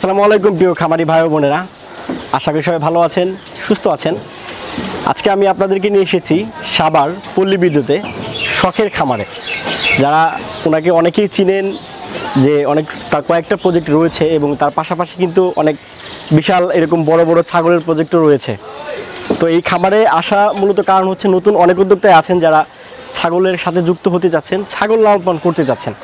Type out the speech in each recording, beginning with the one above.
আসসালামু আলাইকুম প্রিয় খামারি ভাই ও বোনেরা, আশা করি সবাই ভালো আছেন, সুস্থ আছেন। আজকে আমি আপনাদেরকে নিয়ে এসেছি সাভার পল্লী বিদ্যুতে শখের খামারে। যারা ওনাকে অনেকেই চিনেন, যে অনেক তার কয়েকটা প্রজেক্ট রয়েছে এবং তার পাশাপাশি কিন্তু অনেক বিশাল এরকম বড় বড় ছাগলের প্রজেক্টও রয়েছে। তো এই খামারে আসা মূলত কারণ হচ্ছে নতুন অনেক উদ্যোক্তায় আছেন যারা ছাগলের সাথে যুক্ত হতে যাচ্ছেন, ছাগল লালন পালন করতে যাচ্ছেন।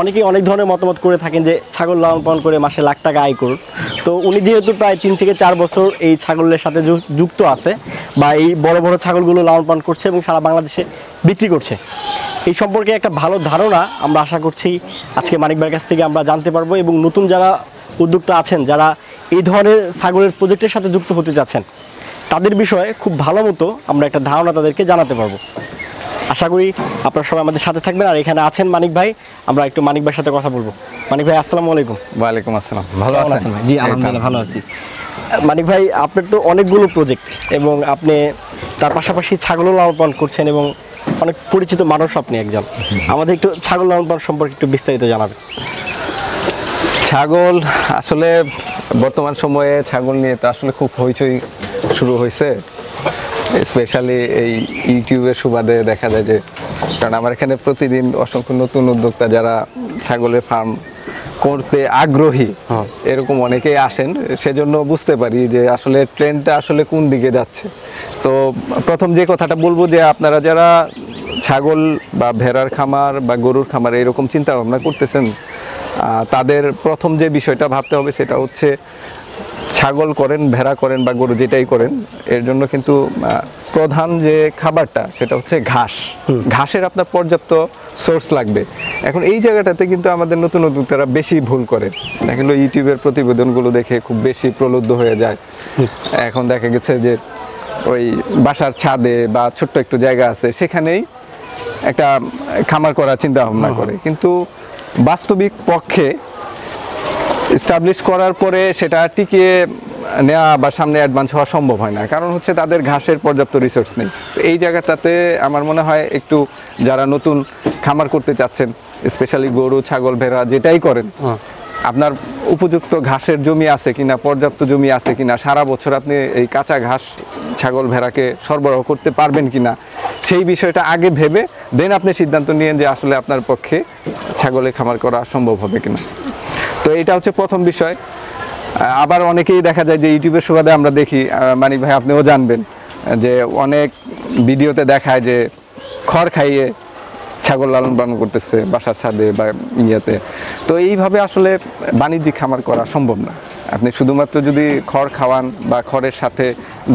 অনেকেই অনেক ধরনের মতামত করে থাকেন যে ছাগল লালন পালন করে মাসে লাখ টাকা আয় করুন। তো উনি যেহেতু প্রায় 3 থেকে 4 বছর এই ছাগলের সাথে যুক্ত আছে বা এই বড় বড় ছাগলগুলো লালন পালন করছে এবং সারা বাংলাদেশে বিক্রি করছে, এই সম্পর্কে একটা ভালো ধারণা আমরা আশা করছি আজকে মানিক ভাইয়ের কাছ থেকে আমরা জানতে পারবো। এবং নতুন যারা উদ্যোক্তা আছেন, যারা এই ধরনের ছাগলের প্রজেক্টের সাথে যুক্ত হতে যাচ্ছেন, তাদের বিষয়ে খুব ভালো মতো আমরা একটা ধারণা তাদেরকে জানাতে পারবো। আশা করি আপনারা সবাই আমাদের সাথে থাকবেন। আর এখানে আছেন মানিক ভাই, আমরা একটু মানিক ভাইয়ের সাথে কথা বলবো। মানিক ভাই আসসালামু আলাইকুম। ওয়ালাইকুম আসসালাম। ভালো আছেন? জি আলহামদুলিল্লাহ ভালো আছি। মানিক ভাই, আপনার তো অনেকগুলো প্রজেক্ট এবং আপনি তার পাশাপাশি ছাগল লালন পালন করছেন এবং অনেক পরিচিত মানুষ আপনি একজন। আমাদের একটু ছাগল লালন পালন সম্পর্কে একটু বিস্তারিত জানাবেন। ছাগল আসলে বর্তমান সময়ে ছাগল নিয়ে তো আসলে খুব হইচই শুরু হয়েছে, স্পেশালি এই ইউটিউবের সুবাদে দেখা যায় যে, কারণ আমার এখানে প্রতিদিন অসংখ্য নতুন উদ্যোক্তা যারা ছাগলের ফার্ম করতে আগ্রহী এরকম অনেকেই আসেন, সেজন্য বুঝতে পারি যে আসলে ট্রেন্ডটা আসলে কোন দিকে যাচ্ছে। তো প্রথম যে কথাটা বলবো যে আপনারা যারা ছাগল বা ভেড়ার খামার বা গরুর খামার এরকম চিন্তা ভাবনা করতেছেন, তাদের প্রথম যে বিষয়টা ভাবতে হবে সেটা হচ্ছে ছাগল করেন, ভেড়া করেন বা গরু যেটাই করেন, এর জন্য কিন্তু প্রধান যে খাবারটা সেটা হচ্ছে ঘাস। ঘাসের আপনার পর্যাপ্ত সোর্স লাগবে। এখন এই জায়গাটাতে কিন্তু আমাদের নতুন উদ্যোক্তারা বেশি ভুল করে। দেখলো ইউটিউবের প্রতিবেদনগুলো দেখে খুব বেশি প্রলুব্ধ হয়ে যায়। এখন দেখা গেছে যে ওই বাসার ছাদে বা ছোট্ট একটু জায়গা আছে সেখানেই একটা খামার করার চিন্তা ভাবনা করে, কিন্তু বাস্তবিক পক্ষে এস্টাবলিশ করার পরে সেটা টিকিয়ে নেওয়া বা সামনে অ্যাডভান্স হওয়া সম্ভব হয় না, কারণ হচ্ছে তাদের ঘাসের পর্যাপ্ত রিসোর্স নেই। তো এই জায়গাটাতে আমার মনে হয় একটু যারা নতুন খামার করতে চাচ্ছেন, স্পেশালি গরু ছাগল ভেড়া যেটাই করেন, আপনার উপযুক্ত ঘাসের জমি আছে কিনা, পর্যাপ্ত জমি আছে কিনা, সারা বছর আপনি এই কাঁচা ঘাস ছাগল ভেড়াকে সরবরাহ করতে পারবেন কিনা, সেই বিষয়টা আগে ভেবে দেন আপনি সিদ্ধান্ত নিয়েন যে আসলে আপনার পক্ষে ছাগলের খামার করা সম্ভব হবে কিনা। তো এটা হচ্ছে প্রথম বিষয়। আবার অনেকেই দেখা যায় যে ইউটিউবের সুবাদে আমরা দেখি, মানিক ভাই আপনিও জানবেন, যে অনেক ভিডিওতে দেখায় যে খড় খাইয়ে ছাগল লালন পালন করতেছে বাসার ছাদে বা ইয়েতে। তো এইভাবে আসলে বাণিজ্যিক খামার করা সম্ভব না। আপনি শুধুমাত্র যদি খড় খাওয়ান বা খড়ের সাথে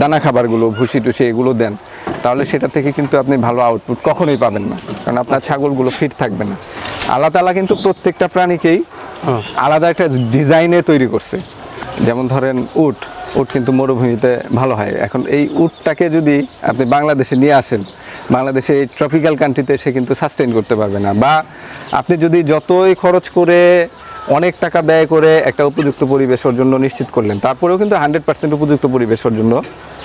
দানা খাবারগুলো ভুসি টুসি এগুলো দেন, তাহলে সেটা থেকে কিন্তু আপনি ভালো আউটপুট কখনোই পাবেন না, কারণ আপনার ছাগলগুলো ফিট থাকবে না। আল্লাহ তাআলা কিন্তু প্রত্যেকটা প্রাণীকেই আলাদা একটা ডিজাইনে তৈরি করছে। যেমন ধরেন উট কিন্তু মরুভূমিতে ভালো হয়। এখন এই উটটাকে যদি আপনি বাংলাদেশে নিয়ে আসেন, বাংলাদেশে এই ট্রপিক্যাল কান্ট্রিতে সে কিন্তু সাস্টেইন করতে পারবে না। বা আপনি যদি যতই খরচ করে অনেক টাকা ব্যয় করে একটা উপযুক্ত পরিবেশের জন্য নিশ্চিত করলেন, তারপরেও কিন্তু 100% উপযুক্ত পরিবেশের জন্য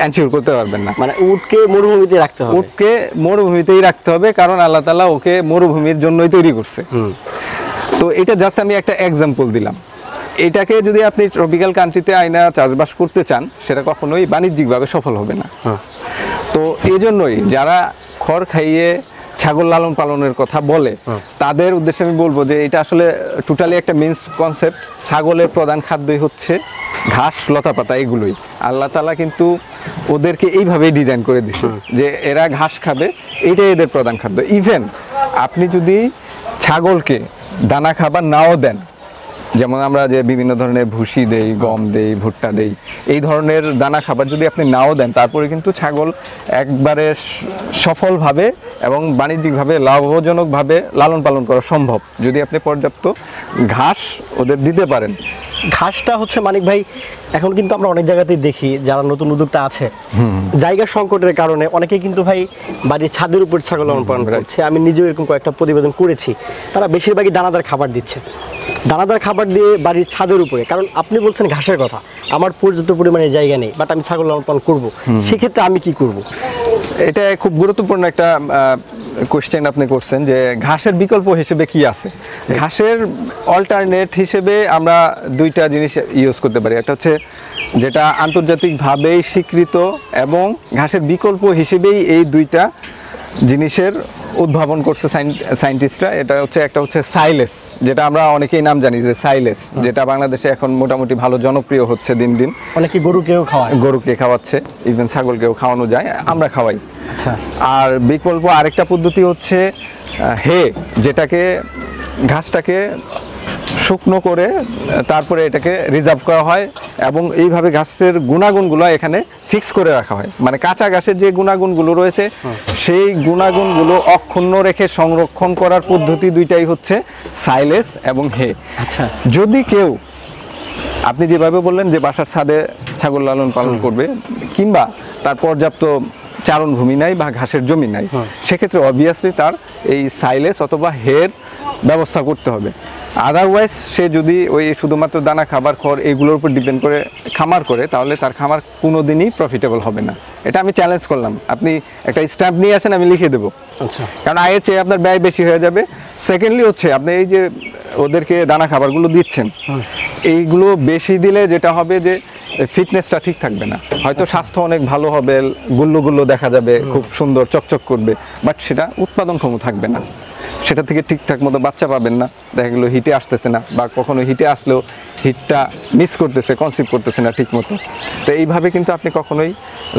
এনশিওর করতে পারবেন না। মানে উটকে মরুভূমিতে রাখতে হবে, উটকে মরুভূমিতেই রাখতে হবে, কারণ আল্লাহ তাআলা ওকে মরুভূমির জন্যই তৈরি করছে। তো এটা জাস্ট আমি একটা এক্সাম্পল দিলাম। এটাকে যদি আপনি ট্রপিক্যাল কান্ট্রিতে আইনা চাষবাস করতে চান, সেটা কখনোই বাণিজ্যিকভাবে সফল হবে না। তো এই জন্যই যারা খড় খাইয়ে ছাগল লালন পালনের কথা বলে, তাদের উদ্দেশ্যে আমি বলবো যে এটা আসলে টোটালি একটা মিন্স কনসেপ্ট। ছাগলের প্রধান খাদ্যই হচ্ছে ঘাস, লতা পাতা, এগুলোই। আল্লাহ তাআলা কিন্তু ওদেরকে এইভাবেই ডিজাইন করে দিচ্ছে যে এরা ঘাস খাবে, এইটাই এদের প্রধান খাদ্য। ইভেন আপনি যদি ছাগলকে দানা খাবার নাও দেন, যেমন আমরা যে বিভিন্ন ধরনের ভুসি দেই, গম দেই, ভুট্টা দেই, এই ধরনের দানা খাবার যদি আপনি নাও দেন, তারপরে কিন্তু ছাগল একবারে সফলভাবে এবং বাণিজ্যিকভাবে লাভজনকভাবে লালন পালন করা সম্ভব, যদি আপনি পর্যাপ্ত ঘাস ওদের দিতে পারেন। ঘাসটা হচ্ছে মানিক ভাই, এখন কিন্তু আমরা অনেক জায়গাতেই দেখি যারা নতুন উদ্যোক্তা আছে, জায়গা সংকটের কারণে অনেকেই কিন্তু ভাই বাড়ির ছাদের উপর ছাগল লালন পালন করছে। আমি নিজেও এরকম কয়েকটা প্রতিবেদন করেছি। তারা বেশিরভাগই দানাদার খাবার দিচ্ছে, দানাদার খাবার দিয়ে বাড়ির ছাদের উপরে। কারণ আপনি বলছেন ঘাসের কথা, আমার পর্যাপ্ত পরিমাণে জায়গা নেই, বাট আমি ছাগল লালন পালন করবো, সেক্ষেত্রে আমি কি করব? এটা খুব গুরুত্বপূর্ণ একটা কোশ্চেন আপনি করছেন, যে ঘাসের বিকল্প হিসেবে কি আছে। ঘাসের অল্টারনেট হিসেবে আমরা দুইটা জিনিস ইউজ করতে পারি। একটা হচ্ছে যেটা আন্তর্জাতিকভাবেই স্বীকৃত এবং ঘাসের বিকল্প হিসেবেই এই দুইটা জিনিসের উদ্ভাবন করছে সায়েন্টিস্টরা। এটা হচ্ছে একটা হচ্ছে সাইলেস, যেটা আমরা অনেকেই নাম জানি যে সাইলেস, যেটা বাংলাদেশে এখন মোটামুটি ভালো জনপ্রিয় হচ্ছে দিন দিন। অনেকে গরুকে খাওয়াচ্ছে, ইভেন ছাগলকেও খাওয়ানো যায়, আমরা খাওয়াই। আচ্ছা। আর বিকল্প আরেকটা পদ্ধতি হচ্ছে হে, যেটাকে ঘাসটাকে শুকনো করে তারপরে এটাকে রিজার্ভ করা হয় এবং এইভাবে ঘাসের গুণাগুণগুলো এখানে ফিক্স করে রাখা হয়। মানে কাঁচা ঘাসের যে গুণাগুণগুলো রয়েছে সেই গুণাগুণগুলো অক্ষুণ্ণ রেখে সংরক্ষণ করার পদ্ধতি দুইটাই হচ্ছে সাইলেস এবং হে। আচ্ছা। যদি কেউ, আপনি যেভাবে বললেন যে বাসার ছাদে ছাগল লালন পালন করবে কিংবা তার পর্যাপ্ত চারণভূমি নাই বা ঘাসের জমি নাই, সেক্ষেত্রে অবভিয়াসলি তার এই সাইলেস অথবা হের ব্যবস্থা করতে হবে। আদারওয়াইজ সে যদি ওই শুধুমাত্র দানা খাবার খড় এগুলোর উপর ডিপেন্ড করে খামার করে, তাহলে তার খামার কোনো দিনই প্রফিটেবল হবে না। এটা আমি চ্যালেঞ্জ করলাম, আপনি একটা স্ট্যাম্প নিয়ে আসেন, আমি লিখে দেবো। আচ্ছা। কারণ আয়ের চেয়ে আপনার ব্যয় বেশি হয়ে যাবে। সেকেন্ডলি হচ্ছে আপনি এই যে ওদেরকে দানা খাবারগুলো দিচ্ছেন, এইগুলো বেশি দিলে যেটা হবে যে ফিটনেসটা ঠিক থাকবে না। হয়তো স্বাস্থ্য অনেক ভালো হবে, গুল্লো দেখা যাবে, খুব সুন্দর চকচক করবে, বাট সেটা উৎপাদনক্ষম থাকবে না। সেটা থেকে ঠিকঠাক মতো বাচ্চা পাবেন না, দেখা গেলো হিটে আসতেছে না, বা কখনো হিটে আসলেও হিটটা মিস করতেছে, কনসিভ করতেছে না ঠিক মতো। তো এইভাবে কিন্তু আপনি কখনোই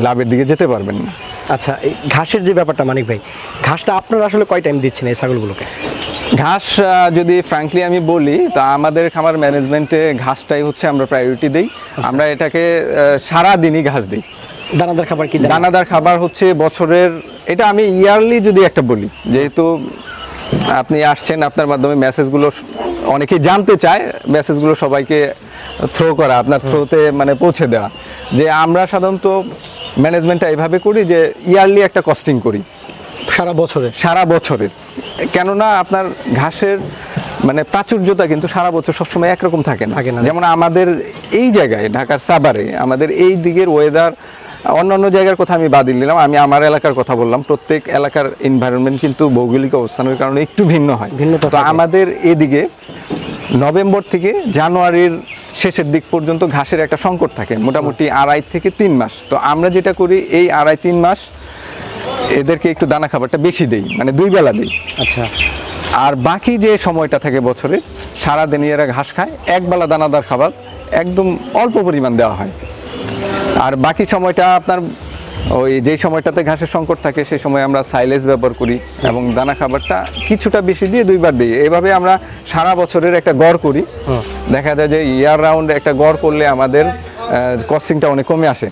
লাভের দিকে যেতে পারবেন না। আচ্ছা, এই ঘাসের যে ব্যাপারটা মানিক ভাই, ঘাসটা আপনারা আসলে কয় টাইম দিচ্ছেন এই ছাগলগুলোকে? ঘাস যদি ফ্র্যাঙ্কলি আমি বলি, তা আমাদের খামার ম্যানেজমেন্টে ঘাসটাই হচ্ছে আমরা প্রায়োরিটি দিই। আমরা এটাকে সারা দিনই ঘাস দিই। দানাদার খাবার কি? দানাদার খাবার হচ্ছে বছরের, এটা আমি ইয়ারলি যদি একটা বলি, যেহেতু আপনি আসছেন, আপনার মাধ্যমে মেসেজগুলো অনেকেই জানতে চায়, মেসেজগুলো সবাইকে থ্রো করা, আপনার থ্রোতে মানে পৌঁছে দেওয়া, যে আমরা সাধারণত ম্যানেজমেন্টটা এইভাবে করি যে ইয়ারলি একটা কস্টিং করি সারা বছরের। কেননা আপনার ঘাসের মানে প্রাচুর্যতা কিন্তু সারা বছর সবসময় একরকম থাকে না। যেমন আমাদের এই জায়গায় ঢাকার সাভারে আমাদের এই দিকের ওয়েদার, অন্যান্য জায়গার কথা আমি বাদ দিলাম, আমি আমার এলাকার কথা বললাম। প্রত্যেক এলাকার এনভায়রনমেন্ট কিন্তু ভৌগোলিক অবস্থানের কারণে একটু ভিন্ন হয়। তো আমাদের এদিকে নভেম্বর থেকে জানুয়ারির শেষের দিক পর্যন্ত ঘাসের একটা সংকট থাকে, মোটামুটি 2.5 থেকে 3 মাস। তো আমরা যেটা করি, এই 2.5-3 মাস এদেরকে একটু দানা খাবারটা বেশি দেই, মানে 2 বেলা দিই। আচ্ছা। আর বাকি যে সময়টা থাকে বছরে, সারাদিন এরা ঘাস খায়, 1 বেলা দানাদার খাবার একদম অল্প পরিমাণ দেওয়া হয়। আর বাকি সময়টা আপনার ওই যেই সময়টাতে ঘাসের সংকট থাকে, সেই সময় আমরা সাইলেজ ব্যবহার করি এবং দানা খাবারটা কিছুটা বেশি দিয়ে 2 বার দিই। এইভাবে আমরা সারা বছরের একটা গড় করি। দেখা যায় যে ইয়ার রাউন্ড একটা গড় করলে আমাদের কস্টিংটা অনেক কমে আসে।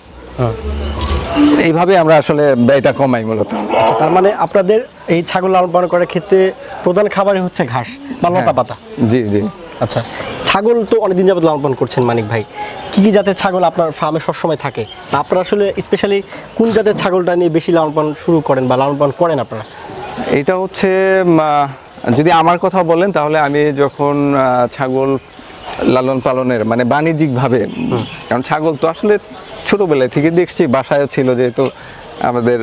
এইভাবে আমরা আসলে ব্যয়টা কমাই মূলত। আচ্ছা, তার মানে আপনাদের এই ছাগল লালন পালন করার ক্ষেত্রে প্রধান খাবারই হচ্ছে ঘাস বা লতা পাতা? জি জি। আচ্ছা, ছাগল তো অনেকদিন যাবত লালন পালন করছেন মানিক ভাই, কি কি জাতের ছাগল আপনার ফার্মে সবসময় থাকে? আপনারা আসলে স্পেশালি কোন জাতের ছাগলটা নিয়ে বেশি লালন পালন শুরু করেন বা লালন পালন করেন আপনারা? এটা হচ্ছে, যদি আমার কথা বলেন, তাহলে আমি যখন ছাগল লালন পালনের মানে বাণিজ্যিকভাবে, কারণ ছাগল তো আসলে ছোটবেলায় থেকে দেখছি, বাসায়ও ছিল, যেহেতু আমাদের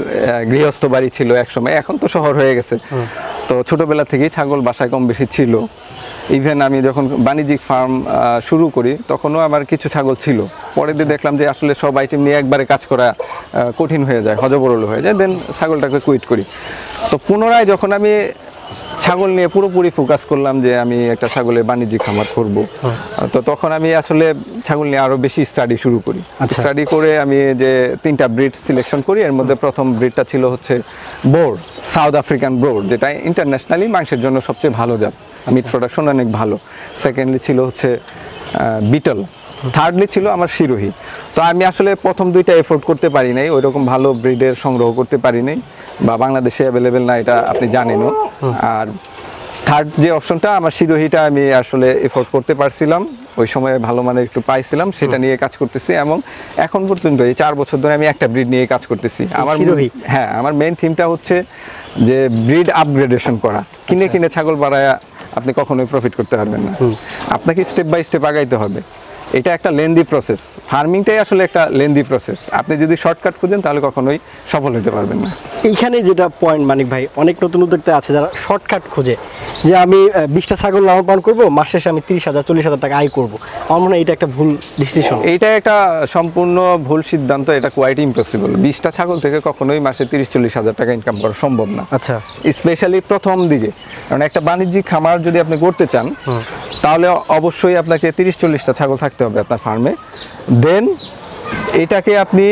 গৃহস্থ বাড়ি ছিল একসময়, এখন তো শহর হয়ে গেছে। তো ছোটবেলা থেকেই ছাগল বাসায় কম বেশি ছিল। ইভেন আমি যখন বাণিজ্যিক ফার্ম শুরু করি, তখনও আমার কিছু ছাগল ছিল। পরে দিয়ে দেখলাম যে আসলে সব আইটেম নিয়ে একবারে কাজ করা কঠিন হয়ে যায়, হজবরল হয়ে যায়, দেন ছাগলটাকে কুইট করি। তো পুনরায় যখন আমি ছাগল নিয়ে পুরোপুরি ফোকাস করলাম যে আমি একটা ছাগলের বাণিজ্যিক খামার করব, তো তখন আমি আসলে ছাগল নিয়ে আরও বেশি স্টাডি শুরু করি। স্টাডি করে আমি যে 3টা ব্রিড সিলেকশন করি, এর মধ্যে প্রথম ব্রিডটা ছিল হচ্ছে বোর, সাউথ আফ্রিকান বোর, যেটা ইন্টারন্যাশনালি মাংসের জন্য সবচেয়ে ভালো জাত, মিট প্রোডাকশন অনেক ভালো। সেকেন্ডলি ছিল হচ্ছে বিটল, থার্ডলি ছিল আমার শিরোহী। তো আমি আসলে প্রথম 2টা এফোর্ড করতে পারি নাই, ওইরকম ভালো ব্রিডের সংগ্রহ করতে পারি নাই, বা বাংলাদেশে অ্যাভেলেবেল না, এটা আপনি জানেনও। আর থার্ড যে অপশনটা, আমার শিরোহীটা আমি আসলে এফোর্ড করতে পারছিলাম, ওই সময় ভালো মানের একটু পাইছিলাম, সেটা নিয়ে কাজ করতেছি। এবং এখন পর্যন্ত এই 4 বছর ধরে আমি একটা ব্রিড নিয়ে কাজ করতেছি। আমার শিরোহী, হ্যাঁ, আমার মেইন থিমটা হচ্ছে যে ব্রিড আপগ্রেডেশন করা। কিনে ছাগল বাড়ায় আপনি কখনোই প্রফিট করতে পারবেন না, আপনাকে স্টেপ বাই স্টেপ আগাইতে হবে। এটা একটা লেন্দি প্রসেস, ফার্মিংটাই আসলে একটা লেন্দি প্রসেস। আপনি যদি শর্টকাট খুঁজেন তাহলে কখনোই সফল হতে পারবেন না। এইখানে যেটা পয়েন্ট মানিক ভাই, অনেক নতুন উদ্যোক্তা আছে যারা শর্টকাট খোঁজে যে আমি 20টা ছাগল লালন পালন করবো, মাস শেষে আমি 30,000 40,000 টাকা আয় করবো। আমার মনে হয় এটা একটা ভুল ডিসিশন। এইটা একটা সম্পূর্ণ ভুল সিদ্ধান্ত, এটা কোয়াইট ইম্পসিবল। 20টা ছাগল থেকে কখনোই মাসে 30-40 হাজার টাকা ইনকাম করা সম্ভব না, আচ্ছা, স্পেশালি প্রথম দিকে। কারণ একটা বাণিজ্যিক খামার যদি আপনি করতে চান তাহলে অবশ্যই আপনাকে 30-40টা ছাগল থাকতে হবে আপনার ফার্মে। দেন এটাকে আপনি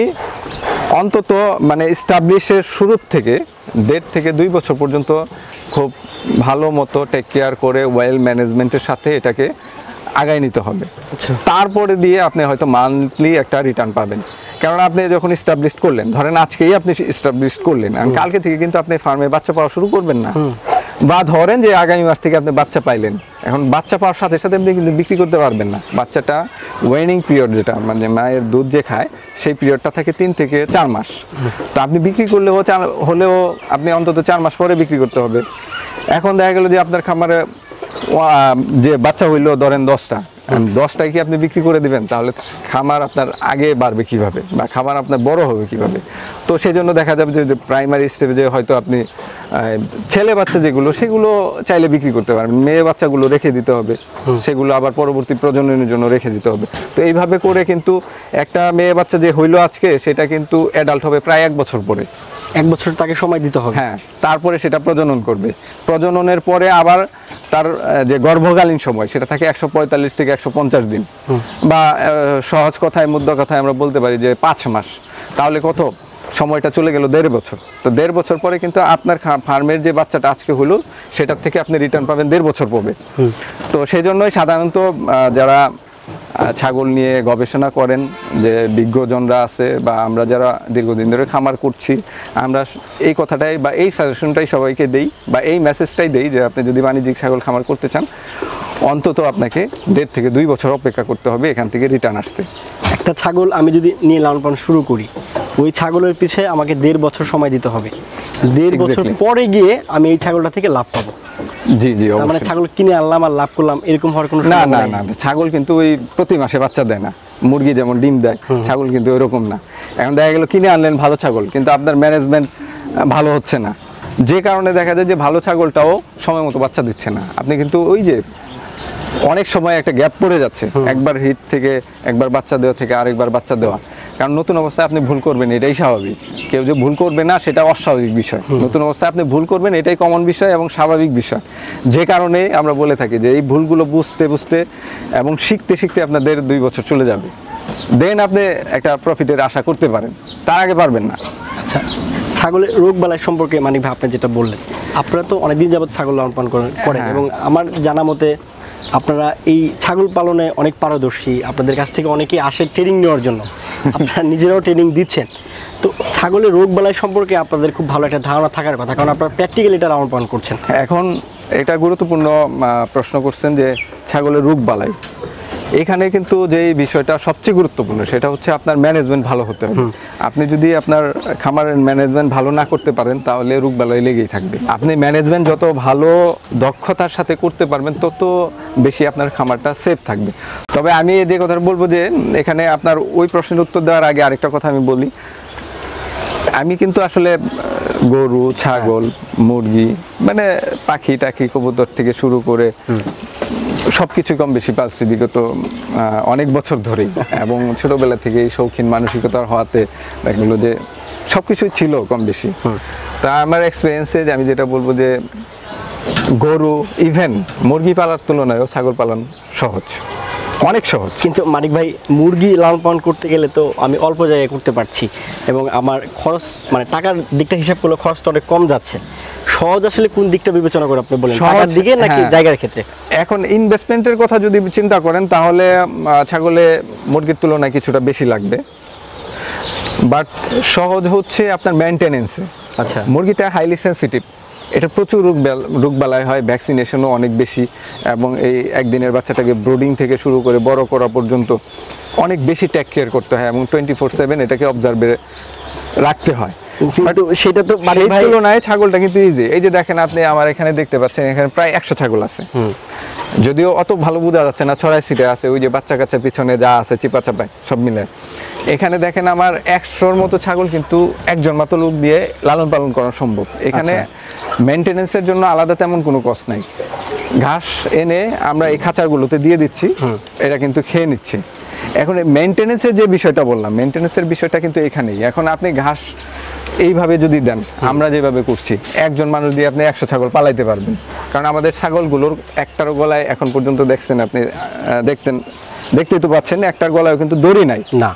অন্তত মানে এস্টাবলিশের শুরুর থেকে 1.5 থেকে 2 বছর পর্যন্ত খুব ভালো মতো টেক কেয়ার করে ওয়েল ম্যানেজমেন্টের সাথে এটাকে আগায় নিতে হবে। আচ্ছা, তারপরে দিয়ে আপনি হয়তো মান্থলি একটা রিটার্ন পাবেন। কারণ আপনি যখন এস্টাবলিশ করলেন, ধরেন আজকেই আপনি এস্টাবলিশ করলেন, আর কালকে থেকে কিন্তু আপনি ফার্মে বাচ্চা পাওয়া শুরু করবেন না। বা ধরেন যে আগামী মাস থেকে আপনি বাচ্চা পাইলেন, এখন বাচ্চা পাওয়ার সাথে সাথে আপনি কিন্তু বিক্রি করতে পারবেন না। বাচ্চাটা ওয়েনিং পিরিয়ড, যেটা মানে মায়ের দুধ যে খায় সেই পিরিয়ডটা থাকে 3 থেকে 4 মাস। তো আপনি বিক্রি করলেও হলেও আপনি অন্তত 4 মাস পরে বিক্রি করতে হবে। এখন দেখা গেল যে আপনার খামারে যে বাচ্চা হইলো ধরেন 10টায় কি আপনি বিক্রি করে দিবেন? তাহলে খামার আপনার আগে বাড়বে কিভাবে, বা খামার আপনার বড় হবে কিভাবে? তো সেই জন্য দেখা যাবে যে প্রাইমারি স্টেজে হয়তো আপনি ছেলে বাচ্চা যেগুলো সেগুলো চাইলে বিক্রি করতে পারবেন, মেয়ে বাচ্চাগুলো রেখে দিতে হবে, সেগুলো আবার পরবর্তী প্রজননের জন্য রেখে দিতে হবে। তো এইভাবে করে কিন্তু একটা মেয়ে বাচ্চা যে হইলো আজকে, সেটা কিন্তু অ্যাডাল্ট হবে প্রায় 1 বছর পরে। 1 বছর তাকে সময় দিতে হবে। হ্যাঁ, তারপরে সেটা প্রজনন করবে। প্রজননের পরে আবার তার যে গর্ভকালীন সময় সেটা থাকে 145 থেকে 150 দিন, বা সহজ কথায় মুদ্রা কথায় আমরা বলতে পারি যে 5 মাস। তাহলে কত সময়টা চলে গেল? 1.5 বছর। তো 1.5 বছর পরে কিন্তু আপনার ফার্মের যে বাচ্চাটা আজকে হলো সেটার থেকে আপনি রিটার্ন পাবেন 1.5 বছর পরে। তো সেই জন্যই সাধারণত যারা ছাগল নিয়ে গবেষণা করেন, যে বিজ্ঞজনরা আছে বা আমরা যারা দীর্ঘদিন ধরে খামার করছি, আমরা এই কথাটাই বা এই সাজেশনটাই সবাইকে দেই, বা এই মেসেজটাই দেই যে আপনি যদি বাণিজ্যিক ছাগল খামার করতে চান অন্তত আপনাকে 1.5 থেকে 2 বছর অপেক্ষা করতে হবে এখান থেকে রিটার্ন আসতে। একটা ছাগল আমি যদি নিয়ে লালন পালন শুরু করি, ওই ছাগলের পিছে আমাকে 1.5 বছর সময় দিতে হবে। 1.5 বছর পরে গিয়ে আমি এই ছাগলটা থেকে লাভ পাবো। জি জি, তার মানে ছাগল কিনে আনলাম আর লাভ করলাম এরকম হওয়ার কোনো না না না, ছাগল কিন্তু ওই প্রতি মাসে বাচ্চা দেয় না। মুরগি যেমন ডিম দেয়, ছাগল কিন্তু ওইরকম না। এখন দেখা গেল কিনে আনলেন ভালো ছাগল, কিন্তু আপনার ম্যানেজমেন্ট ভালো হচ্ছে না, যে কারণে দেখা যায় যে ভালো ছাগলটাও সময় মতো বাচ্চা দিচ্ছে না। আপনি কিন্তু ওই যে অনেক সময় একটা গ্যাপ পড়ে যাচ্ছে, একবার হিট থেকে একবার বাচ্চা দেওয়া থেকে আরেকবার বাচ্চা দেওয়া। কারণ নতুন অবস্থায় আপনি ভুল করবেন, এটাই স্বাভাবিক। কেউ যে ভুল করবে না সেটা অস্বাভাবিক বিষয়। নতুন অবস্থায় আপনি ভুল করবেন, এটাই কমন বিষয় এবং স্বাভাবিক বিষয়। যে কারণে আমরা বলে থাকি যে এই ভুলগুলো বুঝতে বুঝতে এবং শিখতে শিখতে আপনার 1.5-2 বছর চলে যাবে, দেন আপনি একটা প্রফিটের আশা করতে পারেন, তার আগে পারবেন না। আচ্ছা, ছাগলের রোগ বালাই সম্পর্কে মানিক ভাই আপনি যেটা বললেন, আপনারা তো অনেকদিন যাবত ছাগল লালন পালন করেন এবং আমার জানা মতে আপনারা এই ছাগল পালনে অনেক পারদর্শী। আপনাদের কাছ থেকে অনেকেই আসে ট্রেনিং নেওয়ার জন্য, আপনারা নিজেরাও ট্রেনিং দিচ্ছেন। তো ছাগলের রোগ বালাই সম্পর্কে আপনাদের খুব ভালো একটা ধারণা থাকার কথা, কারণ আপনারা প্র্যাকটিক্যালি এটা লালন পালন করছেন। এখন এটা গুরুত্বপূর্ণ প্রশ্ন করছেন যে ছাগলের রোগ বালাই। এখানে কিন্তু যে বিষয়টা সবচেয়ে গুরুত্বপূর্ণ সেটা হচ্ছে আপনার ম্যানেজমেন্ট ভালো হতে হবে। আপনি যদি আপনার খামারের ম্যানেজমেন্ট ভালো না করতে পারেন তাহলে রোগবালাই লেগেই থাকবে। আপনি ম্যানেজমেন্ট যত ভালো দক্ষতার সাথে করতে পারবেন তত বেশি আপনার খামারটা সেফ থাকবে। তবে আমি যে কথাটা বলবো যে এখানে আপনার ওই প্রশ্নের উত্তর দেওয়ার আগে আরেকটা কথা আমি বলি। আমি কিন্তু আসলে গরু, ছাগল, মুরগি, মানে পাখি টাখি কবুতর থেকে শুরু করে সবকিছু কম বেশি পাচ্ছি বিগত অনেক বছর ধরেই, এবং ছোটবেলা থেকেই শৌখিন মানসিকতার হওয়াতে এগুলো যে সবকিছুই ছিল কম বেশি। তা আমার এক্সপিরিয়েন্সে যে আমি যেটা বলবো যে গরু, ইভেন মুরগি পালার তুলনায়ও ছাগল পালন সহজ, অনেক সহজ। কিন্তু মানিক ভাই, মুরগি লালন পালন করতে গেলে তো আমি অল্প জায়গায় করতে পারছি এবং আমার খরচ মানে টাকার দিকটা হিসাব করলে খরচটা অনেক কম যাচ্ছে। সহজ আসলে কোন দিকটা বিবেচনা করে আপনি বলেন, টাকার দিকে নাকি জায়গার ক্ষেত্রে? এখন ইনভেস্টমেন্টের কথা যদি চিন্তা করেন তাহলে ছাগলে মুরগির তুলনায় কিছুটা বেশি লাগবে, বাট সহজ হচ্ছে আপনার মেইনটেনেন্সে। আচ্ছা, মুরগিটা হাইলি সেনসিটিভ, এটা প্রচুর রোগবালাই হয়, ভ্যাকসিনেশনও অনেক বেশি, এবং এই একদিনের বাচ্চাটাকে ব্রোডিং থেকে শুরু করে বড় করা পর্যন্ত অনেক বেশি টেক কেয়ার করতে হয় এবং 24/7 এটাকে অবজার্ভে রাখতে হয়। কিন্তু সেটা তো বাড়ির ভাই তুলনায় ছাগলটা কিন্তু ইজি। এই যে দেখেন আপনি আমার এখানে দেখতে পাচ্ছেন, এখানে প্রায় 100 ছাগল আছে। যদিও অত ভালো বোঝা যাচ্ছে না, ছড়াই সিটে আছে, ওই যে বাচ্চা কাচ্চা পিছনে যা আছে চিপা চাপায় সব মিলে। এখানে দেখেন আমার 100-র মতো ছাগল কিন্তু একজন মাত্র লোক দিয়ে লালন পালন করা সম্ভব। এখানে মেনটেনেন্সের জন্য আলাদা তেমন কোনো কষ্ট নাই। ঘাস এনে আমরা এই খাঁচাগুলোতে দিয়ে দিচ্ছি, এটা কিন্তু খেয়ে নিচ্ছে। এখন মেনটেনেন্সের যে বিষয়টা বললাম, মেনটেনেন্সের বিষয়টা কিন্তু এখানেই। এখন আপনি ঘাস এইভাবে যদি দেন, আমরা যেভাবে করছি, একজন মানুষ দিয়ে আপনি 100 ছাগল পালাইতে পারবেন। কারণ আমাদের ছাগলগুলোর একটারও গলায় এখন পর্যন্ত দেখছেন আপনি, দেখতেই তো পাচ্ছেন একটার গলায় কিন্তু দড়ি নাই। না,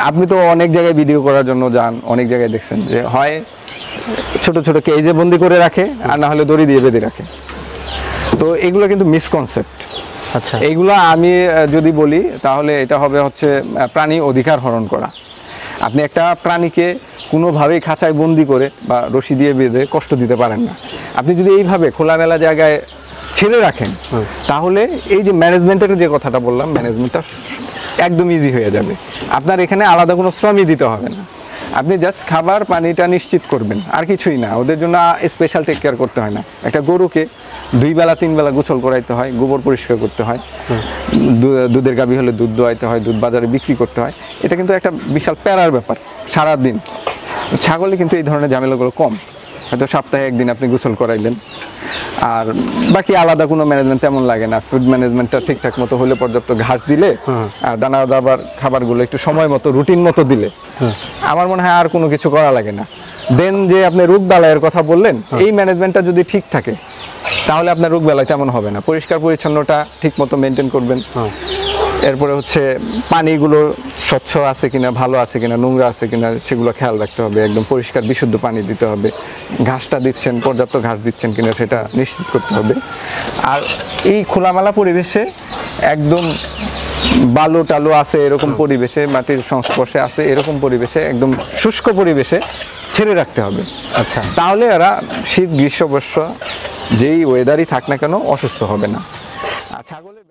আপনি তো অনেক জায়গায় ভিডিও করার জন্য যান, অনেক জায়গায় দেখছেন যে হয় ছোট ছোট কেজে বন্দি করে রাখে, আর না হলে দড়ি দিয়ে বেঁধে রাখে। তো এগুলো কিন্তু মিসকনসেপ্ট। আচ্ছা, এইগুলো আমি যদি বলি তাহলে এটা হবে হচ্ছে প্রাণী অধিকার হরণ করা। আপনি একটা প্রাণীকে কোনোভাবেই খাঁচায় বন্দি করে বা রশি দিয়ে বেঁধে কষ্ট দিতে পারেন না। আপনি যদি এইভাবে খোলামেলা জায়গায় ছেড়ে রাখেন, তাহলে এই যে ম্যানেজমেন্টের যে কথাটা বললাম, ম্যানেজমেন্টটা একদম ইজি হয়ে যাবে। আপনার এখানে আলাদা কোনো শ্রমই দিতে হবে না। আপনি জাস্ট খাবার পানিটা নিশ্চিত করবেন, আর কিছুই না। ওদের জন্য স্পেশাল টেক কেয়ার করতে হয় না। একটা গরুকে 2 বেলা 3 বেলা গোসল করাইতে হয়, গোবর পরিষ্কার করতে হয়, দুধের গাভী হলে দুধ দোয়াইতে হয়, দুধ বাজারে বিক্রি করতে হয়। এটা কিন্তু একটা বিশাল প্যারার ব্যাপার সারাদিন। ছাগলে কিন্তু এই ধরনের ঝামেলাগুলো কম। হয়তো সপ্তাহে একদিন আপনি গোসল করাইলেন, আর বাকি আলাদা কোনো ম্যানেজমেন্ট তেমন লাগে না। ফুড ম্যানেজমেন্টটা ঠিকঠাক মতো হলে, পর্যাপ্ত ঘাস দিলে আর দানা দাবার খাবারগুলো একটু সময় মতো রুটিন মতো দিলে, আমার মনে হয় আর কোনো কিছু করা লাগে না। দেন যে আপনি রোগ বালাইয়ের কথা বললেন, এই ম্যানেজমেন্টটা যদি ঠিক থাকে তাহলে আপনার রোগ বালাই তেমন হবে না। পরিষ্কার পরিচ্ছন্নতা ঠিক মতো মেনটেন করবেন। এরপরে হচ্ছে পানিগুলো স্বচ্ছ আছে কিনা, ভালো আছে কিনা, নোংরা আছে কিনা, সেগুলো খেয়াল রাখতে হবে। একদম পরিষ্কার বিশুদ্ধ পানি দিতে হবে। ঘাসটা দিচ্ছেন, পর্যাপ্ত ঘাস দিচ্ছেন কিনা সেটা নিশ্চিত করতে হবে। আর এই খোলামেলা পরিবেশে, একদম বালু টালু আছে এরকম পরিবেশে, মাটির সংস্পর্শে আছে এরকম পরিবেশে, একদম শুষ্ক পরিবেশে ছেড়ে রাখতে হবে। আচ্ছা, তাহলে এরা শীত গ্রীষ্ম বর্ষা যেই ওয়েদারই থাক না কেন অসুস্থ হবে না। আর ছাগলের